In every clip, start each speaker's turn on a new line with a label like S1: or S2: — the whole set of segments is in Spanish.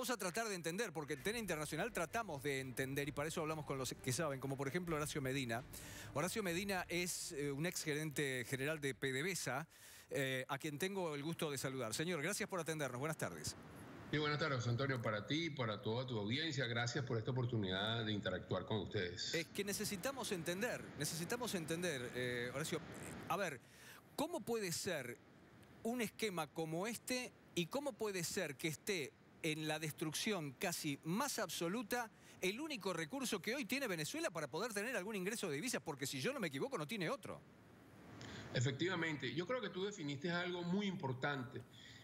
S1: Vamos a tratar de entender, porque en TENE Internacional tratamos de entender, y para eso hablamos con los que saben, como por ejemplo Horacio Medina. Horacio Medina es un ex gerente general de PDVSA, a quien tengo el gusto de saludar. Señor, gracias por atendernos. Buenas tardes.
S2: Sí, buenas tardes, Antonio, para ti y para toda tu audiencia. Gracias por esta oportunidad de interactuar con ustedes.
S1: Es que necesitamos entender, Horacio. A ver, ¿cómo puede ser un esquema como este y cómo puede ser que esté en la destrucción casi más absoluta el único recurso que hoy tiene Venezuela para poder tener algún ingreso de divisas? Porque si yo no me equivoco, no tiene otro.
S2: Efectivamente, yo creo que tú definiste algo muy importante.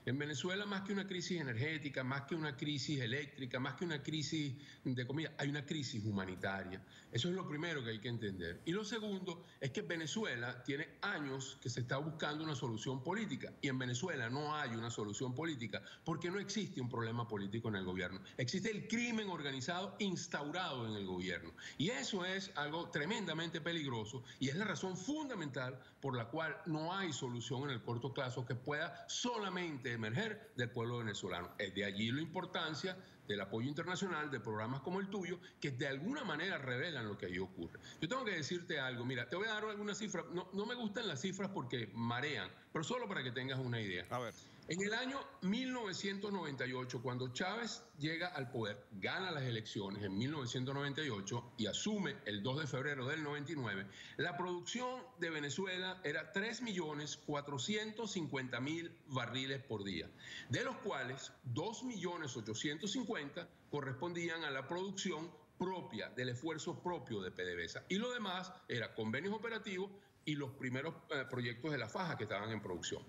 S2: En Venezuela, más que una crisis energética, más que una crisis eléctrica, más que una crisis de comida, hay una crisis humanitaria. Eso es lo primero que hay que entender. Y lo segundo es que Venezuela tiene años que se está buscando una solución política. Y en Venezuela no hay una solución política porque no existe un problema político en el gobierno. Existe el crimen organizado instaurado en el gobierno. Y eso es algo tremendamente peligroso y es la razón fundamental por la cual no hay solución en el corto plazo que pueda solamente emerger del pueblo venezolano. Es de allí la importancia del apoyo internacional, de programas como el tuyo, que de alguna manera revelan lo que allí ocurre. Yo tengo que decirte algo, mira, te voy a dar algunas cifras, no me gustan las cifras porque marean, pero solo para que tengas una idea.
S1: A ver.
S2: En el año 1998, cuando Chávez llega al poder, gana las elecciones en 1998 y asume el 2 de febrero del 99, la producción de Venezuela era 3.450.000 barriles por día, de los cuales 2.850.000 correspondían a la producción propia, del esfuerzo propio de PDVSA. Y lo demás era convenios operativos y los primeros proyectos de la faja que estaban en producción.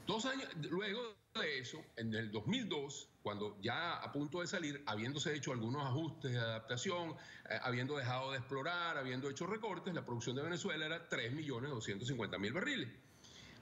S2: 2 años luego de eso, en el 2002, cuando ya a punto de salir, habiéndose hecho algunos ajustes de adaptación, habiendo dejado de explorar, habiendo hecho recortes, la producción de Venezuela era 3.250.000 barriles.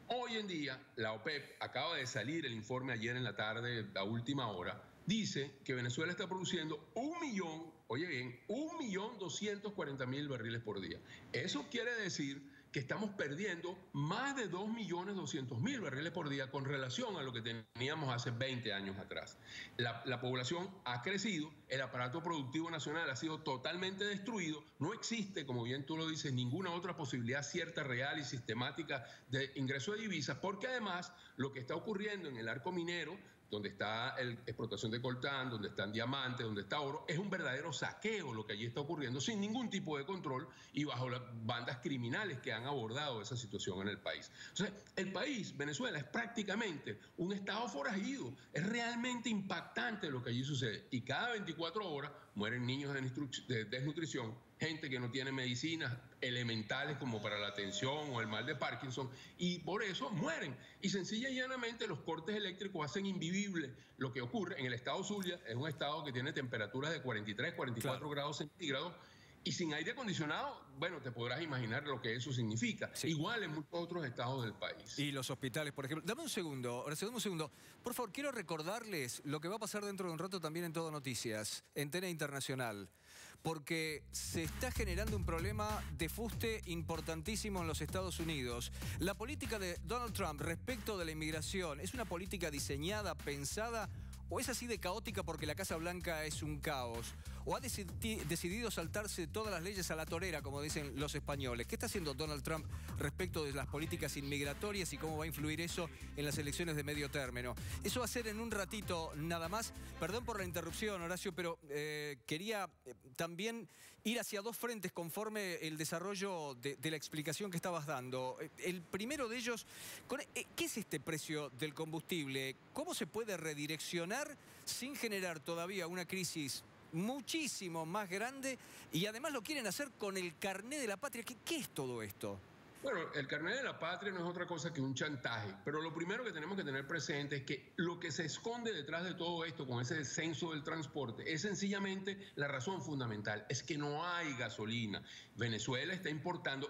S2: Hoy en día, la OPEP, acaba de salir el informe ayer en la tarde, a última hora, dice que Venezuela está produciendo 1.240.000 barriles por día. Eso quiere decir que estamos perdiendo más de 2.200.000 barriles por día con relación a lo que teníamos hace 20 años atrás. La población ha crecido, el aparato productivo nacional ha sido totalmente destruido, no existe, como bien tú lo dices, ninguna otra posibilidad cierta, real y sistemática de ingreso de divisas, porque además lo que está ocurriendo en el arco minero, donde está la explotación de coltán, donde están diamantes, donde está oro, es un verdadero saqueo lo que allí está ocurriendo sin ningún tipo de control y bajo las bandas criminales que han abordado esa situación en el país. O sea, el país, Venezuela, es prácticamente un estado forajido. Es realmente impactante lo que allí sucede. Y cada 24 horas mueren niños de desnutrición, gente que no tiene medicinas elementales como para la tensión o el mal de Parkinson, y por eso mueren. Y sencilla y llanamente los cortes eléctricos hacen invivible lo que ocurre en el estado Zulia. Es un estado que tiene temperaturas de 43, 44 grados centígrados, y sin aire acondicionado, bueno, te podrás imaginar lo que eso significa. Sí. Igual en muchos otros estados del país.
S1: Y los hospitales, por ejemplo. Dame un segundo, Horacio, dame un segundo. Por favor, quiero recordarles lo que va a pasar dentro de un rato también en Todo Noticias, en TENE Internacional. Porque se está generando un problema de fuste importantísimo en los Estados Unidos. La política de Donald Trump respecto de la inmigración, ¿es una política diseñada, pensada, o es así de caótica porque la Casa Blanca es un caos? ¿O ha decidido saltarse todas las leyes a la torera, como dicen los españoles? ¿Qué está haciendo Donald Trump respecto de las políticas inmigratorias y cómo va a influir eso en las elecciones de medio término? Eso va a ser en un ratito nada más. Perdón por la interrupción, Horacio, pero quería también ir hacia dos frentes conforme el desarrollo de la explicación que estabas dando. El primero de ellos, ¿qué es este precio del combustible? ¿Cómo se puede redireccionar sin generar todavía una crisis muchísimo más grande? Y además lo quieren hacer con el carné de la patria. ¿Qué es todo esto?
S2: Bueno, el carnet de la patria no es otra cosa que un chantaje, pero lo primero que tenemos que tener presente es que lo que se esconde detrás de todo esto con ese descenso del transporte es sencillamente la razón fundamental, es que no hay gasolina. Venezuela está importando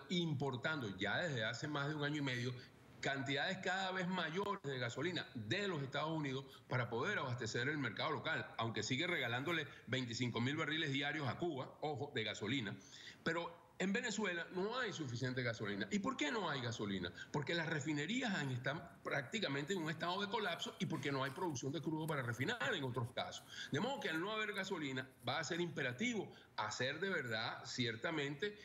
S2: ya desde hace más de 1 año y medio cantidades cada vez mayores de gasolina de los Estados Unidos para poder abastecer el mercado local, aunque sigue regalándole 25.000 barriles diarios a Cuba, ojo, de gasolina. Pero En Venezuela no hay suficiente gasolina. ¿Y por qué no hay gasolina? Porque las refinerías están prácticamente en un estado de colapso y porque no hay producción de crudo para refinar en otros casos. De modo que al no haber gasolina va a ser imperativo hacer de verdad, ciertamente,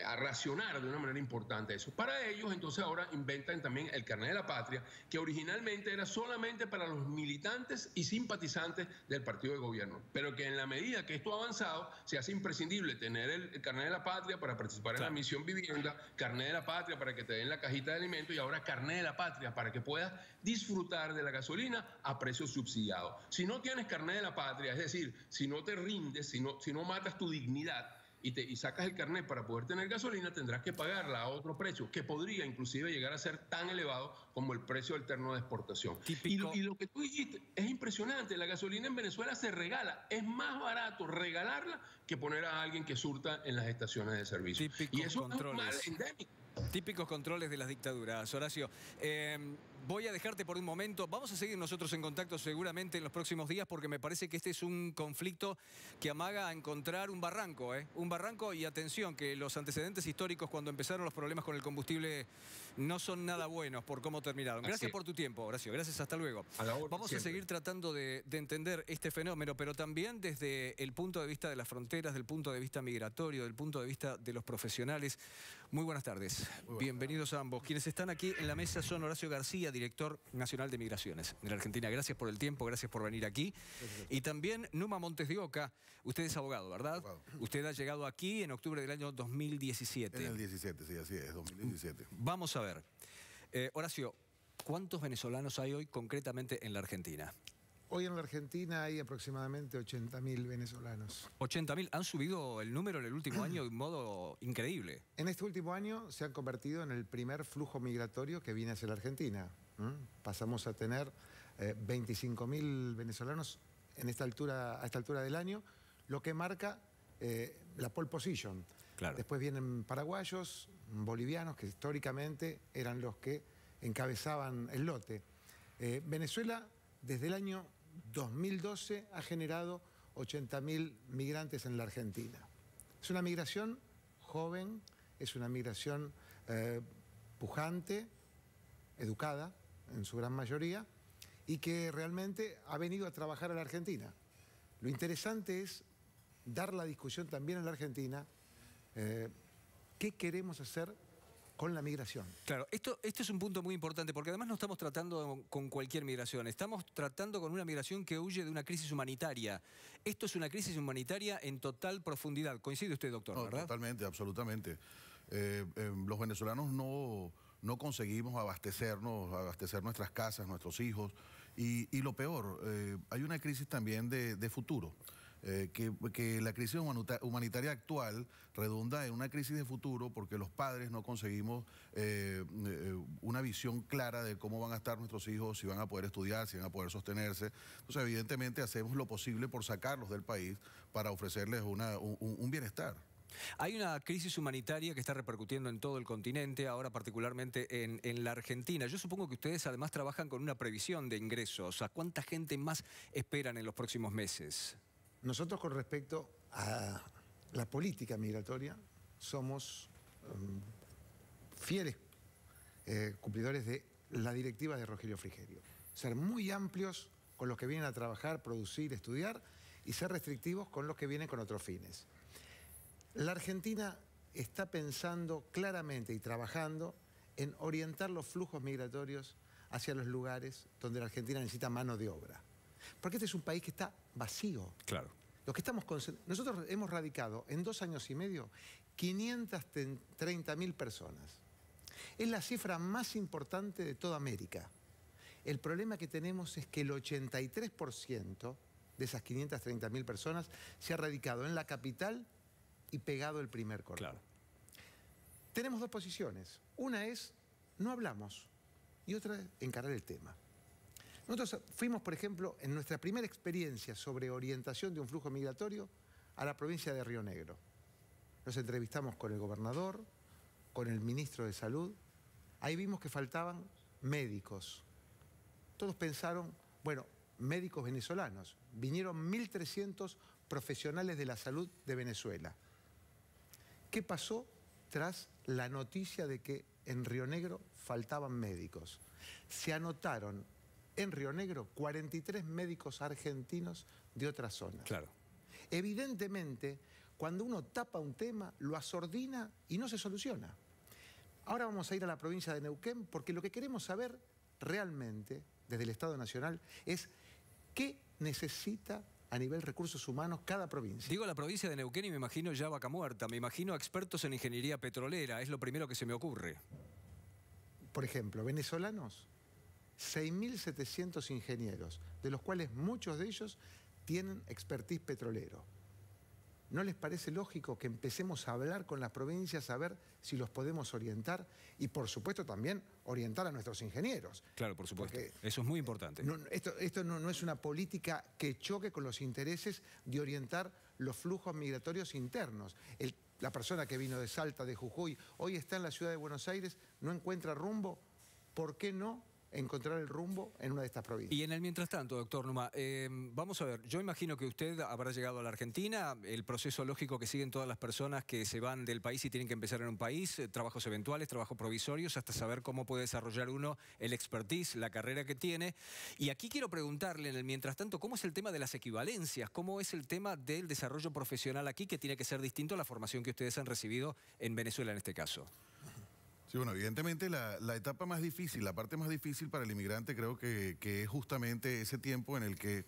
S2: a racionar de una manera importante eso. Para ellos, entonces, ahora inventan también el carnet de la patria, que originalmente era solamente para los militantes y simpatizantes del partido de gobierno, pero que en la medida que esto ha avanzado, se hace imprescindible tener el carnet de la patria para participar en la misión vivienda, carnet de la patria para que te den la cajita de alimentos y ahora carnet de la patria para que puedas disfrutar de la gasolina a precio subsidiado. Si no tienes carnet de la patria, es decir, si no te rindes, si no matas tu dignidad y sacas el carnet para poder tener gasolina, tendrás que pagarla a otro precio, que podría inclusive llegar a ser tan elevado como el precio alterno de exportación. Y lo que tú dijiste es impresionante, la gasolina en Venezuela se regala, es más barato regalarla que poner a alguien que surta en las estaciones de servicio. Y eso es un mal endémico.
S1: Típicos controles de las dictaduras. Horacio, voy a dejarte por un momento. Vamos a seguir nosotros en contacto seguramente en los próximos días porque me parece que este es un conflicto que amaga a encontrar un barranco, ¿eh? Un barranco y atención, que los antecedentes históricos cuando empezaron los problemas con el combustible no son nada buenos por cómo terminaron. Gracias por tu tiempo, Horacio. Gracias, hasta luego. Vamos a seguir tratando de entender este fenómeno, pero también desde el punto de vista de las fronteras, del punto de vista migratorio, del punto de vista de los profesionales. Muy buenas tardes. Bienvenidos a ambos. Quienes están aquí en la mesa son Horacio García, director nacional de Migraciones de la Argentina. Gracias por el tiempo, gracias por venir aquí. Y también Numa Montes de Oca. Usted es abogado, ¿verdad? Abogado. Usted ha llegado aquí en octubre del año 2017.
S3: En el 17, sí, así es, 2017.
S1: Vamos a ver. Horacio, ¿cuántos venezolanos hay hoy concretamente en la Argentina?
S4: Hoy en la Argentina hay aproximadamente 80.000 venezolanos.
S1: 80.000. Han subido el número en el último año de un modo increíble.
S4: En este último año se han convertido en el primer flujo migratorio que viene hacia la Argentina. Pasamos a tener 25.000 venezolanos a esta altura del año, lo que marca la pole position.
S1: Claro.
S4: Después vienen paraguayos, bolivianos, que históricamente eran los que encabezaban el lote. Venezuela, desde el año 2012 ha generado 80.000 migrantes en la Argentina. Es una migración joven, es una migración pujante, educada en su gran mayoría, y que realmente ha venido a trabajar a la Argentina. Lo interesante es dar la discusión también en la Argentina, qué queremos hacer con la migración.
S1: Claro, esto es un punto muy importante porque además no estamos tratando con cualquier migración, estamos tratando con una migración que huye de una crisis humanitaria. Esto es una crisis humanitaria en total profundidad. ¿Coincide usted, doctor?
S3: No,
S1: ¿verdad?
S3: Totalmente, absolutamente. Los venezolanos no conseguimos abastecer nuestras casas, nuestros hijos y lo peor, hay una crisis también de futuro. Que la crisis humanitaria actual redunda en una crisis de futuro porque los padres no conseguimos una visión clara de cómo van a estar nuestros hijos, si van a poder estudiar, si van a poder sostenerse. Entonces, evidentemente, hacemos lo posible por sacarlos del país para ofrecerles un bienestar.
S1: Hay una crisis humanitaria que está repercutiendo en todo el continente, ahora particularmente en la Argentina. Yo supongo que ustedes además trabajan con una previsión de ingresos. ¿A cuánta gente más esperan en los próximos meses?
S4: Nosotros, con respecto a la política migratoria, somos fieles cumplidores de la directiva de Rogelio Frigerio. Ser muy amplios con los que vienen a trabajar, producir, estudiar, y ser restrictivos con los que vienen con otros fines. La Argentina está pensando claramente y trabajando en orientar los flujos migratorios hacia los lugares donde la Argentina necesita mano de obra. Porque este es un país que está vacío.
S1: Claro.
S4: Nosotros hemos radicado en 2 años y medio 530.000 personas. Es la cifra más importante de toda América. El problema que tenemos es que el 83% de esas 530.000 personas se ha radicado en la capital y pegado el primer cordón.
S1: Claro.
S4: Tenemos 2 posiciones. Una es, no hablamos, y otra es encarar el tema. Nosotros fuimos, por ejemplo, en nuestra primera experiencia sobre orientación de un flujo migratorio a la provincia de Río Negro. Nos entrevistamos con el gobernador, con el ministro de Salud. Ahí vimos que faltaban médicos. Todos pensaron, bueno, médicos venezolanos. Vinieron 1.300 profesionales de la salud de Venezuela. ¿Qué pasó tras la noticia de que en Río Negro faltaban médicos? Se anotaron en Río Negro 43 médicos argentinos de otras zonas.
S1: Claro.
S4: Evidentemente, cuando uno tapa un tema, lo asordina y no se soluciona. Ahora vamos a ir a la provincia de Neuquén porque lo que queremos saber realmente, desde el Estado Nacional, es qué necesita a nivel recursos humanos cada provincia.
S1: Digo la provincia de Neuquén y me imagino ya Vaca Muerta, me imagino a expertos en ingeniería petrolera, es lo primero que se me ocurre.
S4: Por ejemplo, venezolanos, 6.700 ingenieros, de los cuales muchos de ellos tienen expertise petrolero. ¿No les parece lógico que empecemos a hablar con las provincias a ver si los podemos orientar? Y por supuesto también orientar a nuestros ingenieros.
S1: Claro, por supuesto.
S4: Porque
S1: eso es muy importante.
S4: Esto no es una política que choque con los intereses de orientar los flujos migratorios internos. La persona que vino de Salta, de Jujuy, hoy está en la ciudad de Buenos Aires, no encuentra rumbo. ¿Por qué no encontrar el rumbo en una de estas provincias?
S1: Y en el mientras tanto, doctor Numa, vamos a ver, yo imagino que usted habrá llegado a la Argentina, el proceso lógico que siguen todas las personas que se van del país y tienen que empezar en un país, trabajos eventuales, trabajos provisorios, hasta saber cómo puede desarrollar uno el expertise, la carrera que tiene. Y aquí quiero preguntarle en el mientras tanto, ¿cómo es el tema de las equivalencias? ¿Cómo es el tema del desarrollo profesional aquí, que tiene que ser distinto a la formación que ustedes han recibido en Venezuela en este caso?
S3: Sí, bueno, evidentemente la etapa más difícil, la parte más difícil para el inmigrante creo que es justamente ese tiempo en el que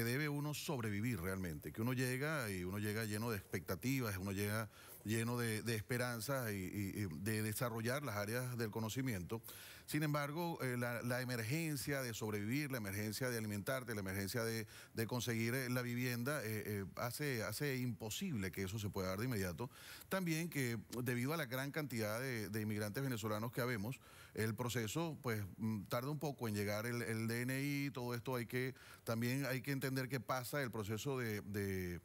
S3: debe uno sobrevivir realmente, que uno llega lleno de expectativas, uno llega lleno de esperanzas y de desarrollar las áreas del conocimiento. Sin embargo, la emergencia de sobrevivir, la emergencia de alimentarte, la emergencia de conseguir la vivienda hace imposible que eso se pueda dar de inmediato. También que debido a la gran cantidad de inmigrantes venezolanos que habemos, el proceso pues tarda un poco en llegar el DNI, todo esto también hay que entender qué pasa, el proceso de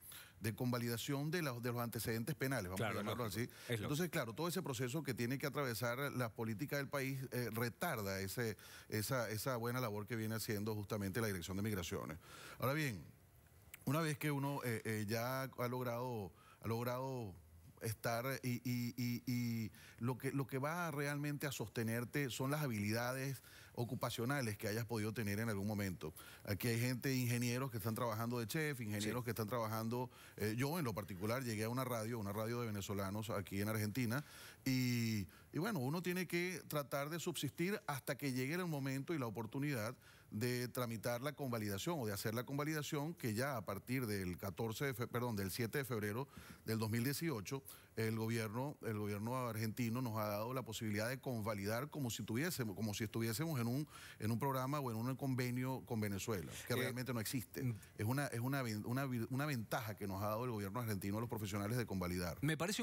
S3: convalidación de los antecedentes penales, vamos a llamarlo así. Entonces, claro, todo ese proceso que tiene que atravesar la política del país retarda esa buena labor que viene haciendo justamente la Dirección de Migraciones. Ahora bien, una vez que uno ya ha logrado estar y lo que va realmente a sostenerte son las habilidades ocupacionales que hayas podido tener en algún momento. Aquí hay ingenieros que están trabajando de chef, ingenieros que están trabajando, yo en lo particular llegué a una radio de venezolanos aquí en Argentina y bueno, uno tiene que tratar de subsistir hasta que llegue el momento y la oportunidad de tramitar la convalidación o de hacer la convalidación, que ya a partir del 7 de febrero del 2018 el gobierno argentino nos ha dado la posibilidad de convalidar como si estuviésemos en un programa o en un convenio con Venezuela, que realmente no existe. Es una ventaja que nos ha dado el gobierno argentino a los profesionales de convalidar.
S1: Me parece